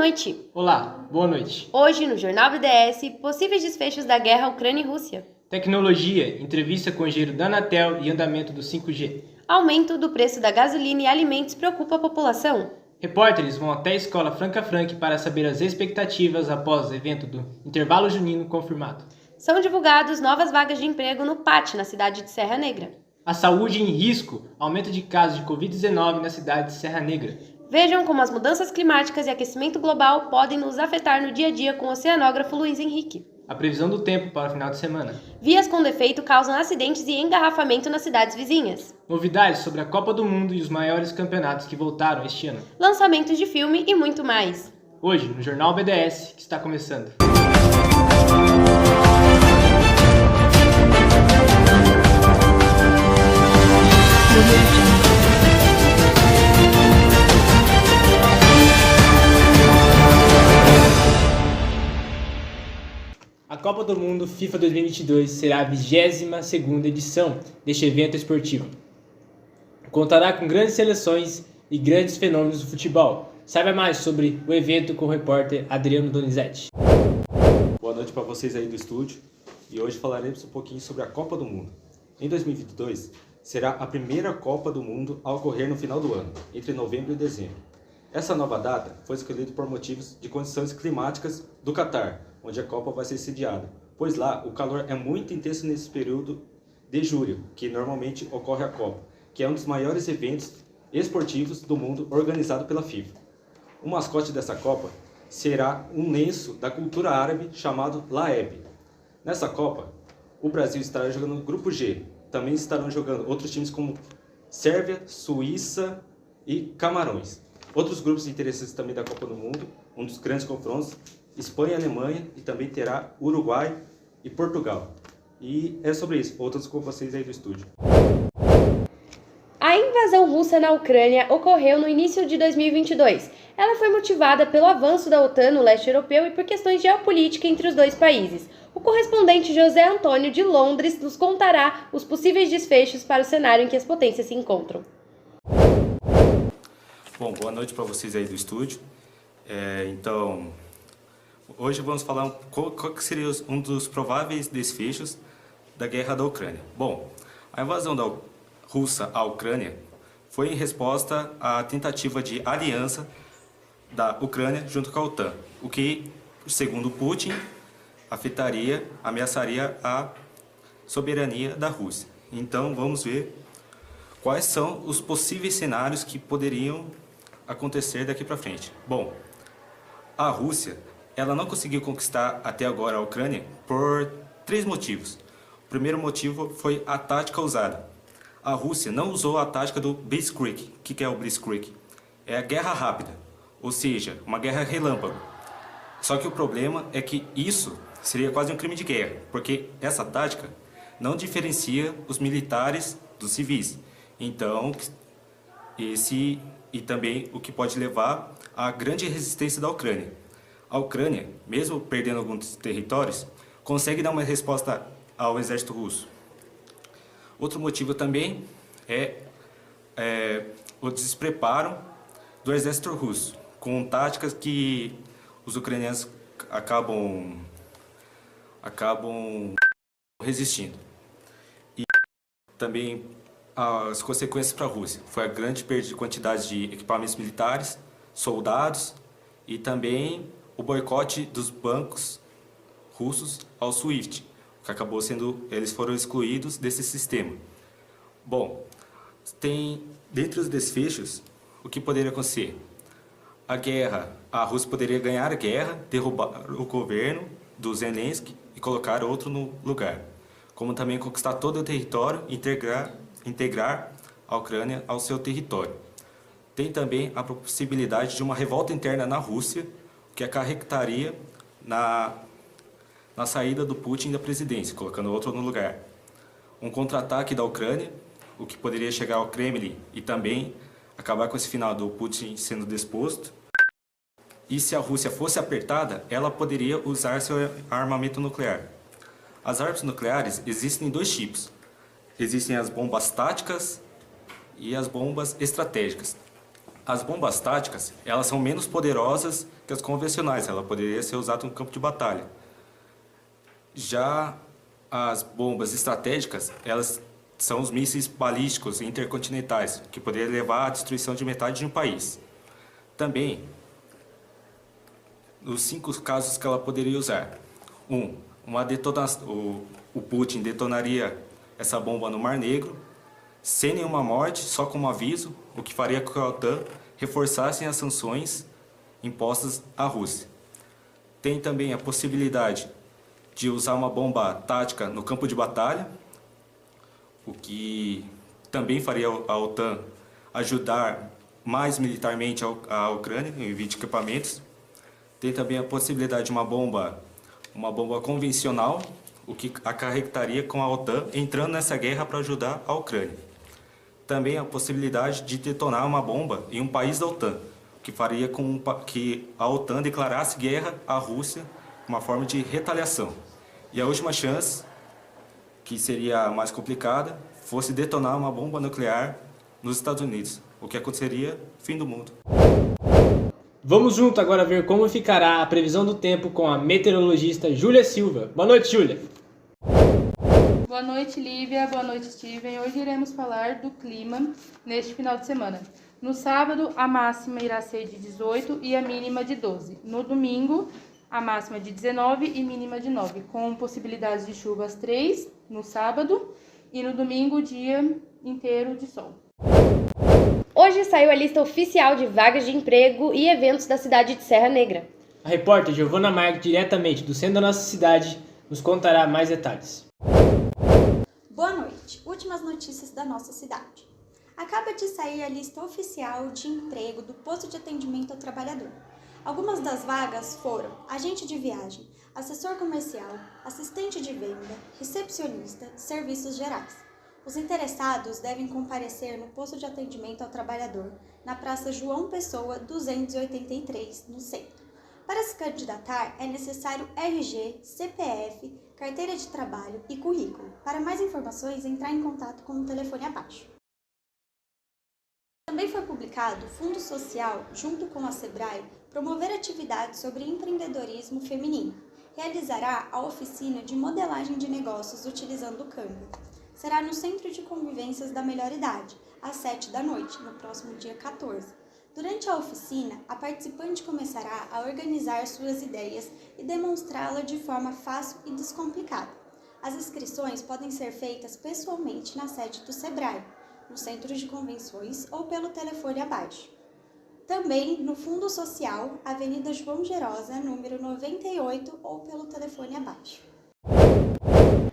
noite! Olá, boa noite. Hoje no Jornal BDS, possíveis desfechos da guerra Ucrânia e Rússia. Tecnologia, entrevista com engenheiro da Anatel e andamento do 5G. Aumento do preço da gasolina e alimentos preocupa a população. Repórteres vão até a escola Franca Franque para saber as expectativas após o evento do intervalo junino confirmado. São divulgadas novas vagas de emprego no PAT, na cidade de Serra Negra. A saúde em risco, aumento de casos de Covid-19 na cidade de Serra Negra. Vejam como as mudanças climáticas e aquecimento global podem nos afetar no dia a dia com o oceanógrafo Luiz Henrique. A previsão do tempo para o final de semana. Vias com defeito causam acidentes e engarrafamento nas cidades vizinhas. Novidades sobre a Copa do Mundo e os maiores campeonatos que voltaram este ano. Lançamentos de filme e muito mais. Hoje, no Jornal BDS, que está começando. A Copa do Mundo FIFA 2022 será a 22ª edição deste evento esportivo. Contará com grandes seleções e grandes fenômenos do futebol. Saiba mais sobre o evento com o repórter Adriano Donizete. Boa noite para vocês aí do estúdio e hoje falaremos um pouquinho sobre a Copa do Mundo. Em 2022 será a primeira Copa do Mundo a ocorrer no final do ano, entre novembro e dezembro. Essa nova data foi escolhida por motivos de condições climáticas do Catar, onde a Copa vai ser sediada, pois lá o calor é muito intenso nesse período de julho, que normalmente ocorre a Copa, que é um dos maiores eventos esportivos do mundo organizado pela FIFA. O mascote dessa Copa será um lenço da cultura árabe chamado Laeb. Nessa Copa, o Brasil estará jogando no Grupo G. Também estarão jogando outros times como Sérvia, Suíça e Camarões. Outros grupos interessantes também da Copa do Mundo, um dos grandes confrontos, Espanha e Alemanha, e também terá Uruguai e Portugal. E é sobre isso, voltamos com vocês aí do estúdio. A invasão russa na Ucrânia ocorreu no início de 2022. Ela foi motivada pelo avanço da OTAN no leste europeu e por questões geopolíticas entre os dois países. O correspondente José Antônio de Londres nos contará os possíveis desfechos para o cenário em que as potências se encontram. Bom, boa noite para vocês aí do estúdio. Então, hoje vamos falar qual que seria um dos prováveis desfechos da guerra da Ucrânia. Bom, a invasão da russa à Ucrânia foi em resposta à tentativa de aliança da Ucrânia junto com a OTAN, o que, segundo Putin, ameaçaria a soberania da Rússia. Então, vamos ver quais são os possíveis cenários que poderiam acontecer daqui para frente. Bom, a Rússia, ela não conseguiu conquistar até agora a Ucrânia por 3 motivos. O primeiro motivo foi a tática usada. A Rússia não usou a tática do Blitzkrieg. O que é o Blitzkrieg? É a guerra rápida, ou seja, uma guerra relâmpago. Só que o problema é que isso seria quase um crime de guerra, porque essa tática não diferencia os militares dos civis. Então, e também o que pode levar à grande resistência da Ucrânia. A Ucrânia, mesmo perdendo alguns territórios, consegue dar uma resposta ao exército russo. Outro motivo também é o despreparo do exército russo, com táticas que os ucranianos acabam resistindo. E também as consequências para a Rússia foi a grande perda de quantidade de equipamentos militares, soldados e também o boicote dos bancos russos ao SWIFT, que acabou eles foram excluídos desse sistema. Bom, dentre os desfechos, o que poderia acontecer? A Rússia poderia ganhar a guerra, derrubar o governo do Zelensky e colocar outro no lugar, como também conquistar todo o território e integrar a Ucrânia ao seu território. Tem também a possibilidade de uma revolta interna na Rússia, que acarretaria na saída do Putin da presidência, colocando outro no lugar. Um contra-ataque da Ucrânia, o que poderia chegar ao Kremlin e também acabar com esse final do Putin sendo deposto. E se a Rússia fosse apertada, ela poderia usar seu armamento nuclear. As armas nucleares existem em 2 tipos. Existem as bombas táticas e as bombas estratégicas. As bombas táticas, elas são menos poderosas que as convencionais, ela poderia ser usada no campo de batalha. Já as bombas estratégicas, elas são os mísseis balísticos intercontinentais, que poderiam levar à destruição de metade de um país. Também, os 5 casos que ela poderia usar. O Putin detonaria essa bomba no Mar Negro, sem nenhuma morte, só como aviso, o que faria com que a OTAN reforçasse as sanções impostas à Rússia. Tem também a possibilidade de usar uma bomba tática no campo de batalha, o que também faria a OTAN ajudar mais militarmente a Ucrânia em envio de equipamentos. Tem também a possibilidade de uma bomba convencional, o que acarretaria com a OTAN entrando nessa guerra para ajudar a Ucrânia. Também a possibilidade de detonar uma bomba em um país da OTAN, que faria com que a OTAN declarasse guerra à Rússia, uma forma de retaliação. E a última chance, que seria a mais complicada, fosse detonar uma bomba nuclear nos Estados Unidos, o que aconteceria fim do mundo. Vamos junto agora ver como ficará a previsão do tempo com a meteorologista Júlia Silva. Boa noite, Júlia. Boa noite, Lívia. Boa noite, Steven. Hoje iremos falar do clima neste final de semana. No sábado, a máxima irá ser de 18 e a mínima de 12. No domingo, a máxima de 19 e mínima de 9, com possibilidades de chuva às 3 no sábado e no domingo, dia inteiro de sol. Hoje saiu a lista oficial de vagas de emprego e eventos da cidade de Serra Negra. A repórter Giovana Marques, diretamente do centro da nossa cidade, nos contará mais detalhes. Boa noite. Últimas notícias da nossa cidade. Acaba de sair a lista oficial de emprego do posto de atendimento ao trabalhador. Algumas das vagas foram agente de viagem, assessor comercial, assistente de venda, recepcionista, serviços gerais. Os interessados devem comparecer no posto de atendimento ao trabalhador, na Praça João Pessoa, 283, no centro. Para se candidatar, é necessário RG, CPF, carteira de trabalho e currículo. Para mais informações, entrar em contato com o telefone abaixo. Também foi publicado Fundo Social, junto com a Sebrae, promover atividades sobre empreendedorismo feminino. Realizará a oficina de modelagem de negócios utilizando o Canva. Será no Centro de Convivências da Melhor Idade, às 7 da noite, no próximo dia 14. Durante a oficina, a participante começará a organizar suas ideias e demonstrá-la de forma fácil e descomplicada. As inscrições podem ser feitas pessoalmente na sede do Sebrae, no Centro de Convenções ou pelo telefone abaixo. Também no Fundo Social, Avenida João Gerosa, número 98, ou pelo telefone abaixo.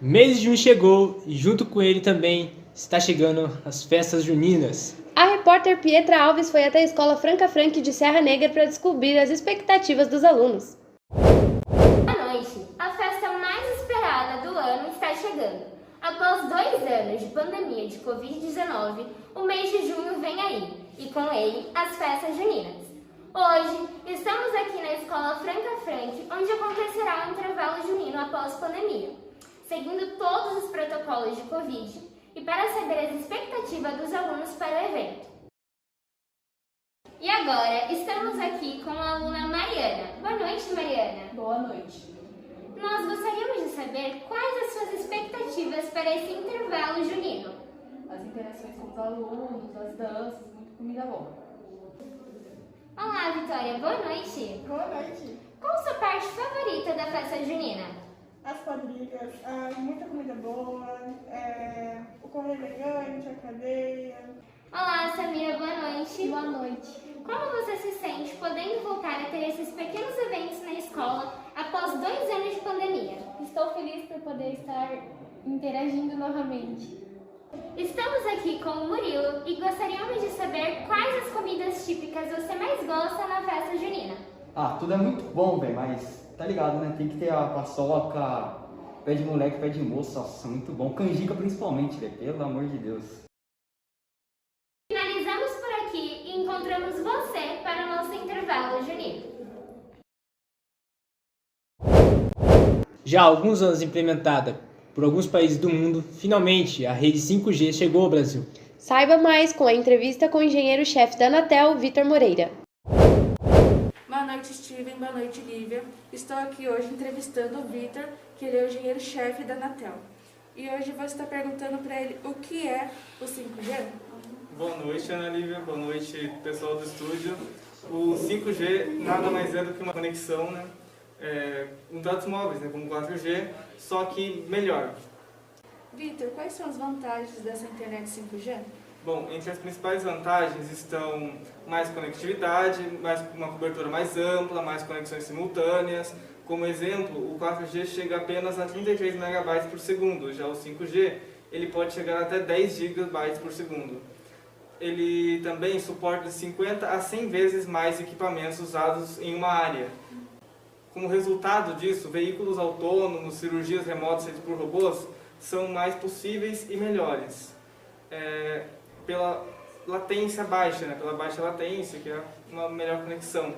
Mês de junho chegou e junto com ele também está chegando as festas juninas. A repórter Pietra Alves foi até a Escola Franca Franque de Serra Negra para descobrir as expectativas dos alunos. Boa noite! A festa mais esperada do ano está chegando. Após 2 anos de pandemia de Covid-19, o mês de junho vem aí, e com ele as festas juninas. Hoje, estamos aqui na Escola Franca Franque, onde acontecerá o intervalo junino após pandemia, seguindo todos os protocolos de Covid, e para saber as expectativas dos alunos para o evento. E agora, estamos aqui com a aluna Mariana. Boa noite, Mariana. Boa noite. Nós gostaríamos de saber quais as suas expectativas para esse intervalo junino. As interações com os alunos, as danças, muita comida boa. Olá, Vitória. Boa noite. Boa noite. Qual a sua parte favorita da festa junina? As quadrilhas, muita comida boa, o correio elegante, a cadeia. Olá, Samira. Boa noite. Boa noite. Como você se sente podendo voltar a ter esses pequenos eventos na escola após 2 anos de pandemia? Estou feliz por poder estar interagindo novamente. Estamos aqui com o Murilo e gostaríamos de saber quais as comidas típicas você mais gosta na festa junina. Tudo é muito bom, velho, mas tá ligado, né? Tem que ter a paçoca, pé de moleque, pé de moça, nossa, muito bom. Canjica principalmente, velho, pelo amor de Deus. Finalizamos por aqui e encontramos você para o nosso intervalo junino. Já há alguns anos implementada por alguns países do mundo, finalmente a rede 5G chegou ao Brasil. Saiba mais com a entrevista com o engenheiro-chefe da Anatel, Vitor Moreira. Boa noite, Steven. Boa noite, Lívia. Estou aqui hoje entrevistando o Vitor, que ele é o engenheiro-chefe da Anatel. E hoje você está perguntando para ele o que é o 5G? Boa noite, Ana Lívia. Boa noite, pessoal do estúdio. O 5G nada mais é do que uma conexão, né, com dados móveis, né, como 4G, só que melhor. Vitor, quais são as vantagens dessa internet 5G? Bom, entre as principais vantagens estão mais conectividade, uma cobertura mais ampla, mais conexões simultâneas. Como exemplo, o 4G chega apenas a 33 MB por segundo, já o 5G ele pode chegar até 10 GB por segundo. Ele também suporta de 50 a 100 vezes mais equipamentos usados em uma área. Como resultado disso, veículos autônomos, cirurgias remotas feitas por robôs são mais possíveis e melhores. Pela latência baixa, né? Pela baixa latência, que é uma melhor conexão.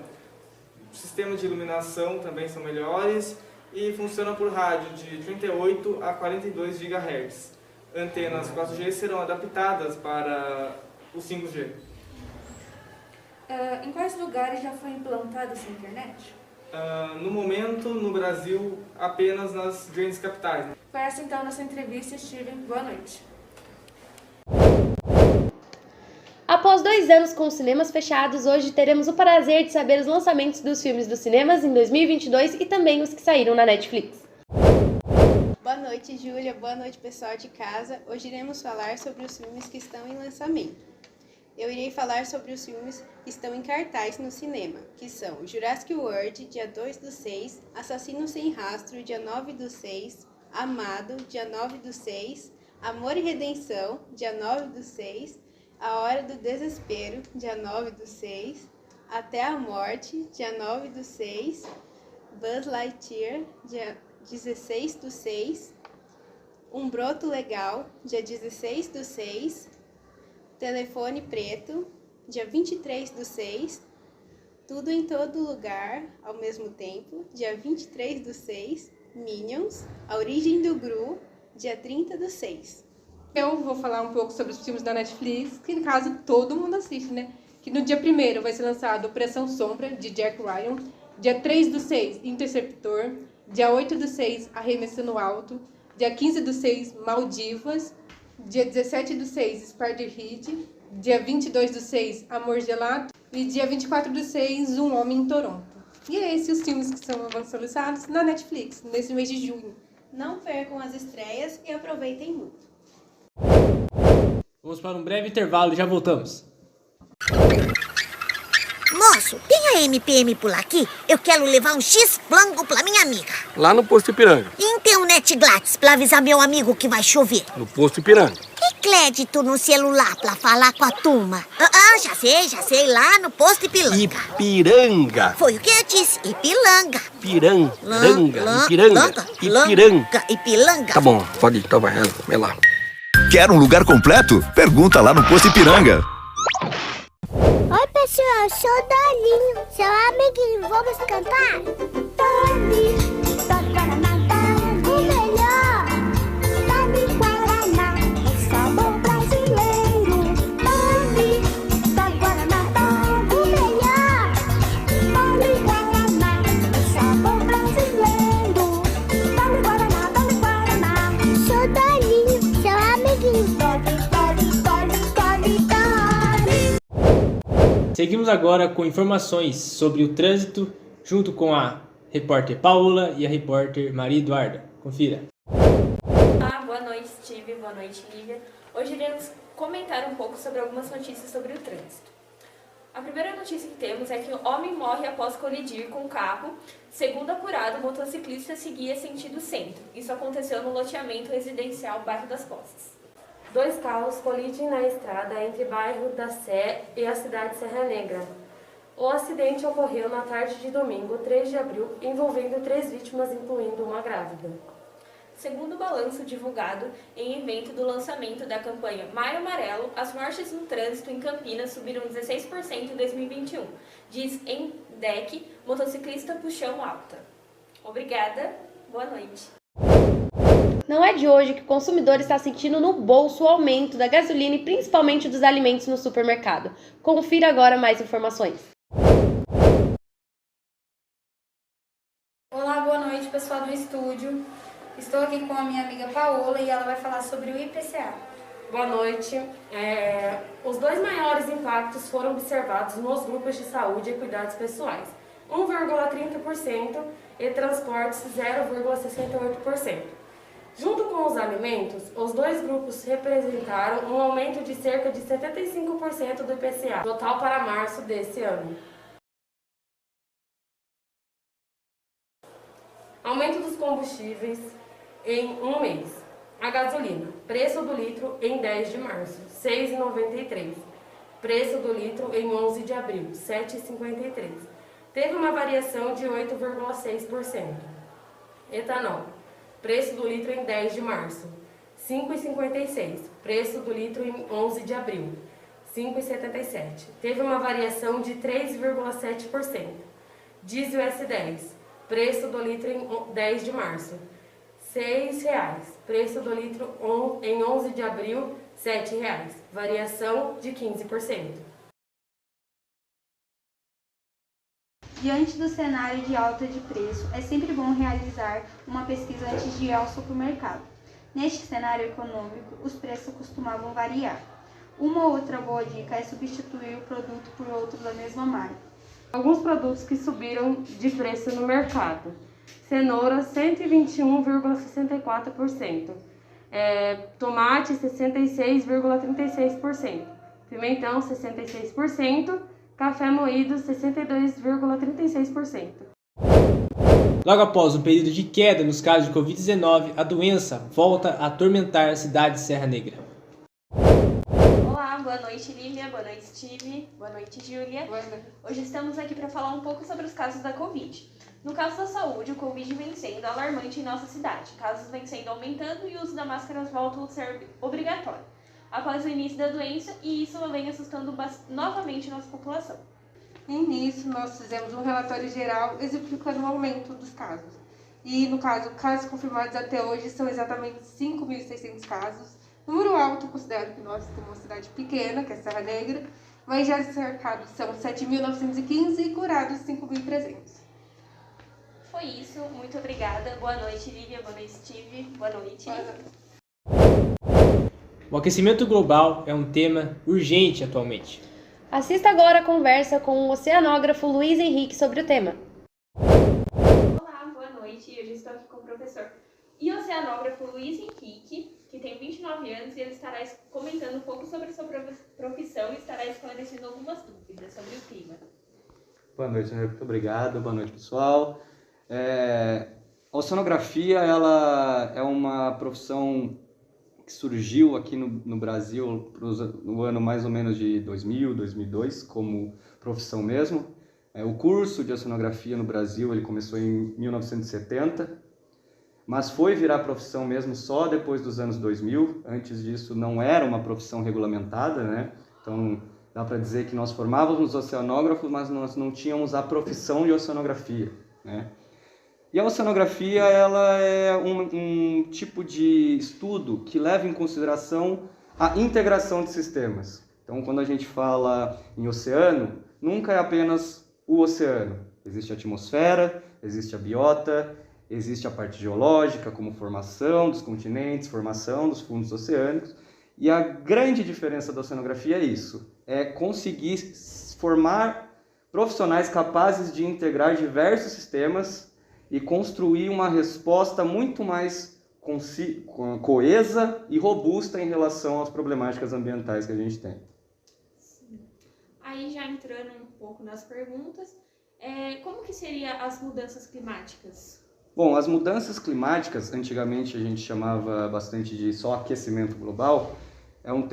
Sistemas de iluminação também são melhores e funcionam por rádio de 38 a 42 GHz. Antenas 4G serão adaptadas para o 5G. Em quais lugares já foi implantada essa internet? No momento, no Brasil, apenas nas grandes capitais. Foi essa então nossa entrevista, Steven. Boa noite. Após 2 anos com os cinemas fechados, hoje teremos o prazer de saber os lançamentos dos filmes dos cinemas em 2022 e também os que saíram na Netflix. Boa noite, Júlia. Boa noite, pessoal de casa. Hoje iremos falar sobre os filmes que estão em lançamento. Eu irei falar sobre os filmes que estão em cartaz no cinema, que são Jurassic World, dia 2/6, Assassino Sem Rastro, dia 9/6, Amado, dia 9/6, Amor e Redenção, dia 9/6, A Hora do Desespero, dia 9/6, Até a Morte, dia 9/6, Buzz Lightyear, dia 16/6, Um Broto Legal, dia 16/6, Telefone Preto, dia 23/6, Tudo em Todo Lugar, ao mesmo tempo, dia 23/6, Minions, A Origem do Gru, dia 30/6. Eu vou falar um pouco sobre os filmes da Netflix, que no caso todo mundo assiste, né? Que no dia 1º vai ser lançado Operação Sombra, de Jack Ryan, dia 3/6, Interceptor, dia 8/6, Arremessando Alto, dia 15/6, Maldivas, dia 17/6, Spider-Head, dia 22/6, Amor Gelato e dia 24/6, Um Homem em Toronto. E é esses os filmes que vão ser lançados na Netflix, nesse mês de junho. Não percam as estreias e aproveitem muito. Vamos para um breve intervalo e já voltamos. Moço, tem a MPM por aqui? Eu quero levar um X-Plango pra minha amiga. Lá no Posto Ipiranga. E tem um net grátis pra avisar meu amigo que vai chover. No Posto Ipiranga. E crédito no celular pra falar com a turma? Já sei, lá no Posto Ipiranga. Ipiranga. Foi o que eu disse, Ipiranga. Ipiranga. Tá bom, pode ir, então vai lá. Quer um lugar completo? Pergunta lá no Posto Ipiranga. Oi, pessoal, eu sou o Dolinho, seu amiguinho. Vamos cantar? Doli, do Guaraná, o melhor. Doli Guaraná, o sabor brasileiro. Doli, do Guaraná, o melhor. Doli Guaraná, o sabor brasileiro. Doli Guaraná. Sou o Dolinho, seu amiguinho. Doli. Seguimos agora com informações sobre o trânsito, junto com a repórter Paola e a repórter Maria Eduarda. Confira. Boa noite, Steve. Boa noite, Lívia. Hoje iremos comentar um pouco sobre algumas notícias sobre o trânsito. A primeira notícia que temos é que um homem morre após colidir com um carro. Segundo apurado, o motociclista seguia sentido centro. Isso aconteceu no loteamento residencial Bairro das Poças. 2 carros colidem na estrada entre bairro da Sé e a cidade de Serra Negra. O acidente ocorreu na tarde de domingo, 3 de abril, envolvendo 3 vítimas, incluindo uma grávida. Segundo o balanço divulgado em evento do lançamento da campanha Maio Amarelo, as mortes no trânsito em Campinas subiram 16% em 2021, diz ENDEC, motociclista Puxão Alta. Obrigada, boa noite. Não não é de hoje que o consumidor está sentindo no bolso o aumento da gasolina e principalmente dos alimentos no supermercado. Confira agora mais informações. Olá, boa noite, pessoal do estúdio. Estou aqui com a minha amiga Paola e ela vai falar sobre o IPCA. Boa noite. Os dois maiores impactos foram observados nos grupos de saúde e cuidados pessoais, 1,30% e transportes 0,68%. Junto com os alimentos, os dois grupos representaram um aumento de cerca de 75% do IPCA total para março desse ano. Aumento dos combustíveis em um mês. A gasolina, preço do litro em 10 de março, R$ 6,93. Preço do litro em 11 de abril, R$ 7,53. Teve uma variação de 8,6%. Etanol, preço do litro em 10 de março, R$ 5,56. Preço do litro em 11 de abril, R$ 5,77. Teve uma variação de 3,7%. Diesel S10, preço do litro em 10 de março, R$ 6,00. Preço do litro em 11 de abril, R$ 7,00. Variação de 15%. Diante do cenário de alta de preço, é sempre bom realizar uma pesquisa antes de ir ao supermercado. Neste cenário econômico, os preços costumavam variar. Uma outra boa dica é substituir o produto por outro da mesma marca. Alguns produtos que subiram de preço no mercado. Cenoura, 121,64%. Tomate, 66,36%. Pimentão, 66%. Café moído, 62,36%. Logo após um período de queda nos casos de Covid-19, a doença volta a atormentar a cidade de Serra Negra. Olá, boa noite Lívia, boa noite Steve, boa noite Júlia. Hoje estamos aqui para falar um pouco sobre os casos da Covid. No caso da saúde, o Covid vem sendo alarmante em nossa cidade. Casos vêm sendo aumentando e o uso da máscara volta a ser obrigatório após o início da doença, e isso vem assustando novamente nossa população. E nisso, nós fizemos um relatório geral exemplificando o aumento dos casos. E, no caso, casos confirmados até hoje são exatamente 5.600 casos. Número alto, considero que nós temos uma cidade pequena, que é Serra Negra, mas já cercados são 7.915 e curados 5.300. Foi isso, muito obrigada. Boa noite, Lívia, boa noite, Steve, boa noite. O aquecimento global é um tema urgente atualmente. Assista agora a conversa com o oceanógrafo Luiz Henrique sobre o tema. Olá, boa noite. Hoje estou aqui com o professor e oceanógrafo Luiz Henrique, que tem 29 anos, e ele estará comentando um pouco sobre a sua profissão e estará esclarecendo algumas dúvidas sobre o clima. Boa noite, muito obrigado. Boa noite, pessoal. A oceanografia, ela é uma profissão que surgiu aqui no Brasil no ano mais ou menos de 2000, 2002, como profissão mesmo. O curso de oceanografia no Brasil ele começou em 1970, mas foi virar profissão mesmo só depois dos anos 2000. Antes disso não era uma profissão regulamentada, né? Então dá para dizer que nós formávamos oceanógrafos, mas nós não tínhamos a profissão de oceanografia, né? E a oceanografia ela é um tipo de estudo que leva em consideração a integração de sistemas. Então, quando a gente fala em oceano, nunca é apenas o oceano. Existe a atmosfera, existe a biota, existe a parte geológica, como formação dos continentes, formação dos fundos oceânicos. E a grande diferença da oceanografia é isso, é conseguir formar profissionais capazes de integrar diversos sistemas e construir uma resposta muito mais coesa e robusta em relação às problemáticas ambientais que a gente tem. Sim. Aí já entrando um pouco nas perguntas, como que seriam as mudanças climáticas? Bom, as mudanças climáticas, antigamente a gente chamava bastante de só aquecimento global, é um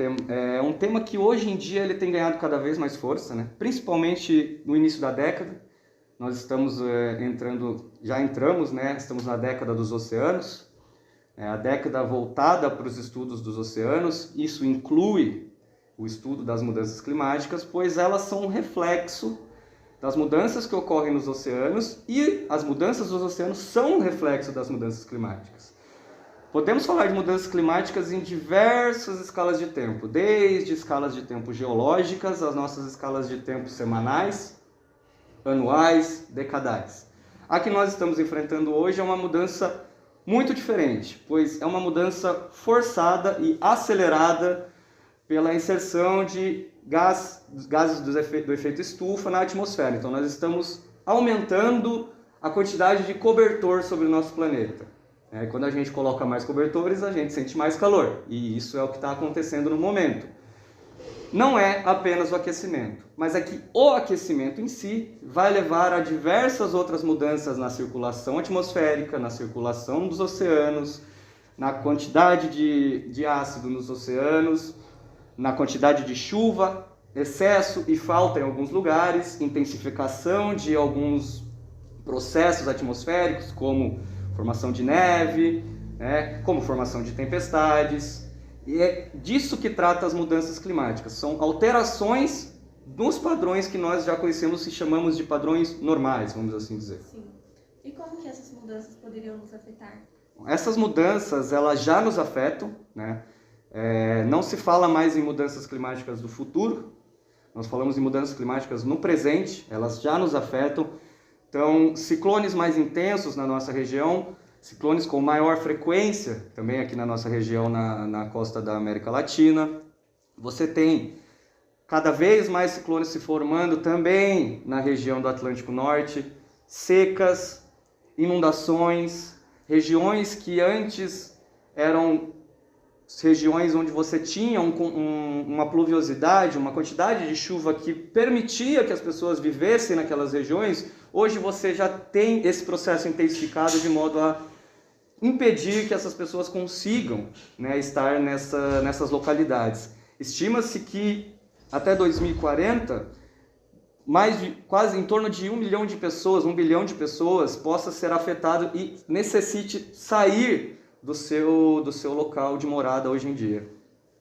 tema que hoje em dia ele tem ganhado cada vez mais força, né? Principalmente no início da década. Nós estamos entramos, né? Estamos na década dos oceanos, a década voltada para os estudos dos oceanos. Isso inclui o estudo das mudanças climáticas, pois elas são um reflexo das mudanças que ocorrem nos oceanos, e as mudanças dos oceanos são um reflexo das mudanças climáticas. Podemos falar de mudanças climáticas em diversas escalas de tempo, desde escalas de tempo geológicas, as nossas escalas de tempo semanais, anuais, decadais. A que nós estamos enfrentando hoje é uma mudança muito diferente, pois é uma mudança forçada e acelerada pela inserção de gases do efeito estufa na atmosfera. Então nós estamos aumentando a quantidade de cobertor sobre o nosso planeta. Quando a gente coloca mais cobertores, a gente sente mais calor, e isso é o que está acontecendo no momento. Não é apenas o aquecimento, mas é que o aquecimento em si vai levar a diversas outras mudanças na circulação atmosférica, na circulação dos oceanos, na quantidade de ácido nos oceanos, na quantidade de chuva, excesso e falta em alguns lugares, intensificação de alguns processos atmosféricos, como formação de neve, como formação de tempestades. E é disso que trata as mudanças climáticas. São alterações dos padrões que nós já conhecemos e chamamos de padrões normais, vamos assim dizer. Sim. E como que essas mudanças poderiam nos afetar? Essas mudanças, elas já nos afetam, né? Não se fala mais em mudanças climáticas do futuro, nós falamos em mudanças climáticas no presente, elas já nos afetam. Então, ciclones mais intensos na nossa região, ciclones com maior frequência, também aqui na nossa região, na costa da América Latina. Você tem cada vez mais ciclones se formando também na região do Atlântico Norte, secas, inundações, regiões que antes eram regiões onde você tinha uma pluviosidade, uma quantidade de chuva que permitia que as pessoas vivessem naquelas regiões. Hoje você já tem esse processo intensificado de modo a impedir que essas pessoas consigam, estar nessas localidades. Estima-se que até 2040, quase em torno de 1 milhão de pessoas, 1 bilhão de pessoas possa ser afetado e necessite sair do seu local de morada hoje em dia.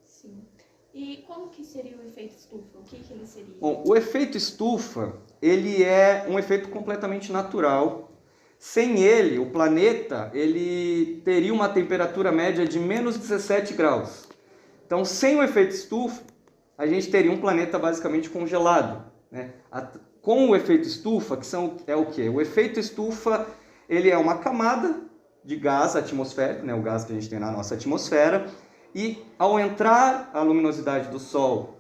Sim. E como que seria o efeito estufa? O que ele seria? Bom, o efeito estufa, ele é um efeito completamente natural. Sem ele, o planeta ele teria uma temperatura média de menos 17 graus. Então, sem o efeito estufa, a gente teria um planeta basicamente congelado, Com o efeito estufa, é o quê? O efeito estufa ele é uma camada de gás atmosférico, o gás que a gente tem na nossa atmosfera, e ao entrar a luminosidade do Sol,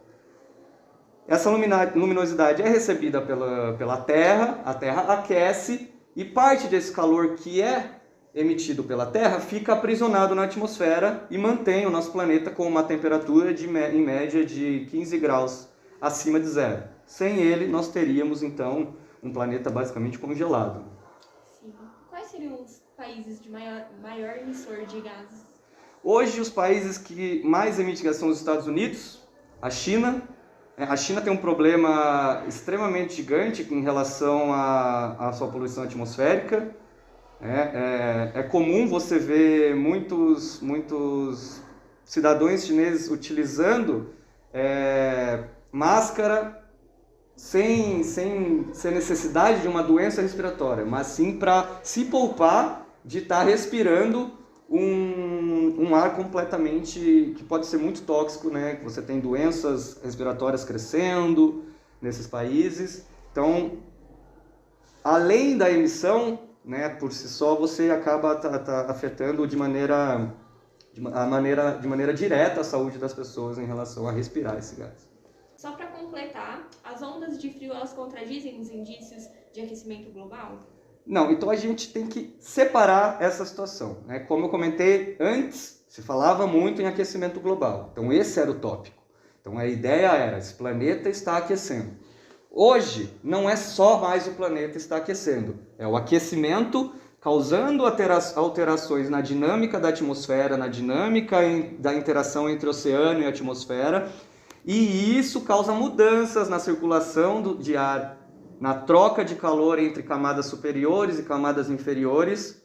essa luminosidade é recebida pela Terra, a Terra aquece, e parte desse calor que é emitido pela Terra fica aprisionado na atmosfera e mantém o nosso planeta com uma temperatura em média de 15 graus acima de zero. Sem ele, nós teríamos, então, um planeta basicamente congelado. Sim. Quais seriam os países de maior emissor de gases? Hoje, os países que mais emitem são os Estados Unidos, a China. A China tem um problema extremamente gigante em relação à sua poluição atmosférica. É comum você ver muitos cidadãos chineses utilizando máscara sem necessidade de uma doença respiratória, mas sim para se poupar de estar respirando um ar completamente que pode ser muito tóxico, que você tem doenças respiratórias crescendo nesses países. Então, além da emissão, por si só, você acaba afetando de maneira direta a saúde das pessoas em relação a respirar esse gás. Só para completar, as ondas de frio elas contradizem os indícios de aquecimento global? Não, então a gente tem que separar essa situação. Como eu comentei antes, se falava muito em aquecimento global. Então esse era o tópico. Então a ideia era, esse planeta está aquecendo. Hoje não é só mais o planeta está aquecendo. É o aquecimento causando alterações na dinâmica da atmosfera, na dinâmica da interação entre oceano e atmosfera. E isso causa mudanças na circulação de ar, na troca de calor entre camadas superiores e camadas inferiores,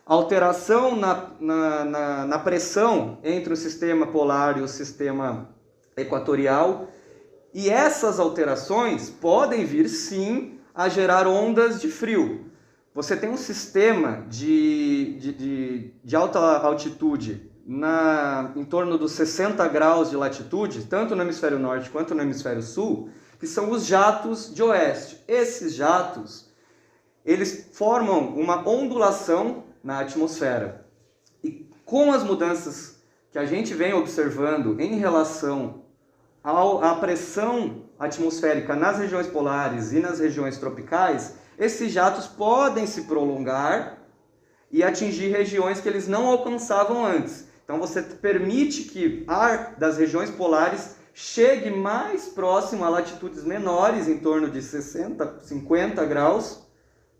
alteração na pressão entre o sistema polar e o sistema equatorial, e essas alterações podem vir sim a gerar ondas de frio, você tem um sistema de alta altitude em torno dos 60 graus de latitude, tanto no hemisfério norte quanto no hemisfério sul, que são os jatos de oeste. Esses jatos, eles formam uma ondulação na atmosfera. E com as mudanças que a gente vem observando em relação à pressão atmosférica nas regiões polares e nas regiões tropicais, esses jatos podem se prolongar e atingir regiões que eles não alcançavam antes. Então você permite que ar das regiões polares chegue mais próximo a latitudes menores, em torno de 60, 50 graus,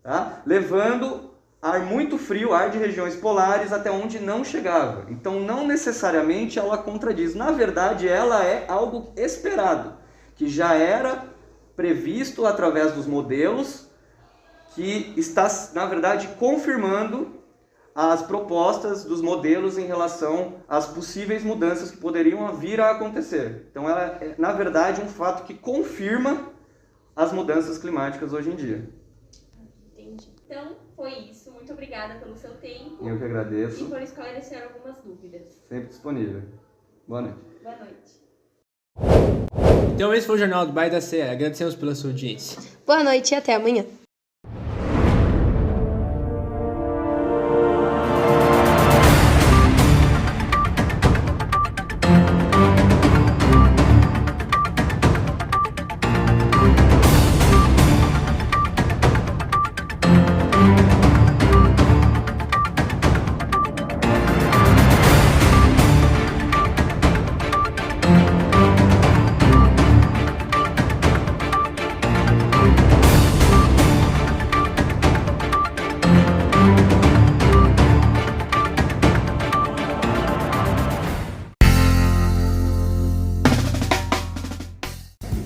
tá? Levando ar muito frio, ar de regiões polares, até onde não chegava. Então não necessariamente ela contradiz. Na verdade, ela é algo esperado, que já era previsto através dos modelos, que está, na verdade, confirmando as propostas dos modelos em relação às possíveis mudanças que poderiam vir a acontecer. Então, ela é, na verdade, um fato que confirma as mudanças climáticas hoje em dia. Entendi. Então, foi isso. Muito obrigada pelo seu tempo. Eu que agradeço. E por esclarecer algumas dúvidas. Sempre disponível. Boa noite. Boa noite. Então esse foi o Jornal do Bairro da Serra. Agradecemos pela sua audiência. Boa noite e até amanhã.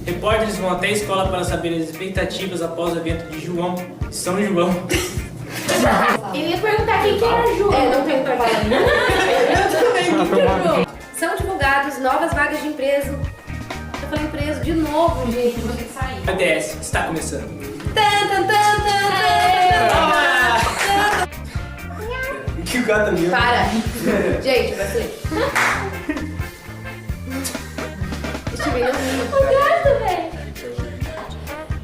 Repórteres vão até a escola para saber as expectativas após o evento de São João. Eu ia perguntar quem que era João. Não tem pra falar. Eu também, quem que era João? São divulgados novas vagas de emprego. Eu falei emprego de novo, gente. Vou ter que sair. ADS está começando. Que gato meu. Para. Gente, vai ser. Steven, não ri. O gato, velho.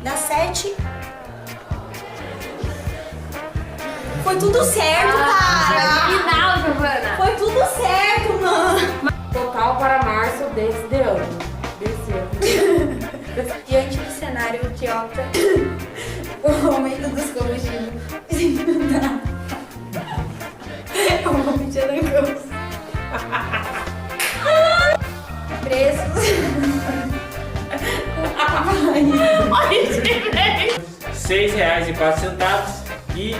Dá 7. Foi tudo certo, cara. Final, Giovana. Foi tudo certo, mano. Total para março desse ano. Diante do cenário que opta o aumento dos combustíveis. Eu vou me tirar da bolsa. Preços. R$6,04 e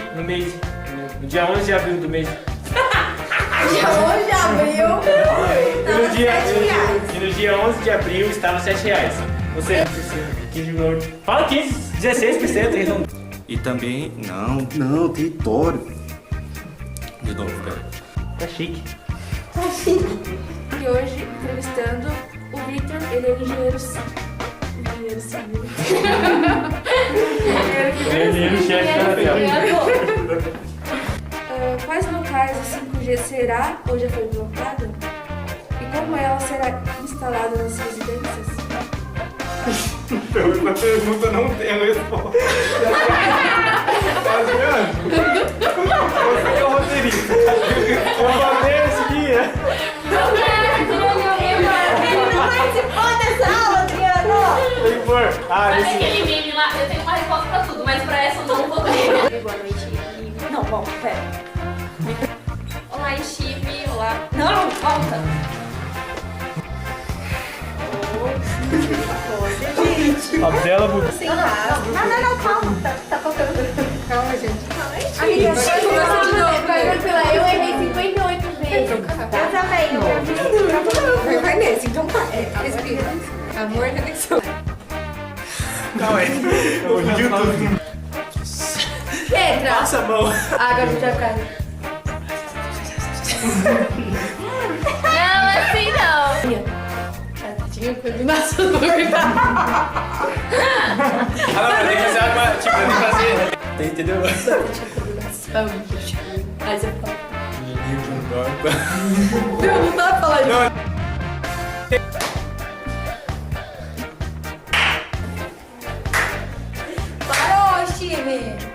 no dia 11 de abril do mês. Dia 11 de abril. E no dia 11 de abril estava R$7. Ou seja, 15, fala 15, 16%. E também, não, território. De novo, pera. Tá chique. Tá chique. E hoje, entrevistando o Victor, ele é engenheiro civil. Engenheiro-chefe da Anatel. Quais locais o 5G será ou já foi implantado? E como ela será instalada nas residências? A pergunta não tem a resposta. Adriano, você que é o roteirista. Eu falei esse dia. Ele não participou dessa aula, Adriano. Tem que pôr. Sabe aquele meme lá? Eu tenho uma resposta pra tudo, mas pra essa eu não vou ter. Boa noite. Não, bom, pera. Olá, Steve. Olá. Não, volta. Gente. A bela mudou. Sem rasgo. Não, calma. Tá faltando. Calma, gente. Aí, eu Eu errei 58 vezes. Eu também, não. Vai nesse, então tá. Respira. Amor e conexão. Calma aí. Eu vi tudo. Entra. Passa a mão. Água já cai. Não, assim não. Tinha combinação pra gritar. Ah, não, tem que fazer uma. Tipo, tem que fazer. Entendeu? Aí você fala. Menino de um dorpa. Meu, não dá pra falar isso. Parou, Steve!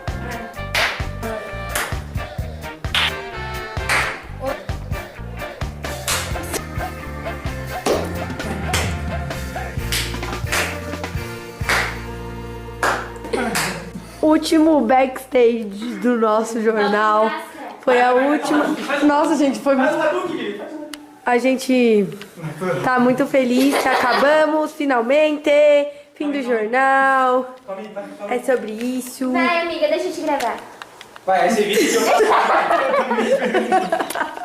Último backstage do nosso jornal. Foi a última. Nossa, gente, foi muito. A gente tá muito feliz que acabamos finalmente. Fim do jornal. É sobre isso. Vai, amiga, deixa eu te gravar. Vai, esse vídeo que eu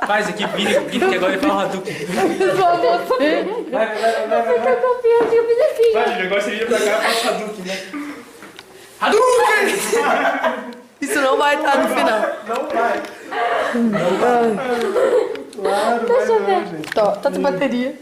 faz aqui, vira que agora ele fala Hadouken. Só você. Vai. Eu confiante, eu fiz assim. Vai, Júlia, agora você vira pra cá e faz Hadouken, né? Hadouken! Isso não vai estar no final. Não vai. Claro, vai não, gente. Tá sem bateria.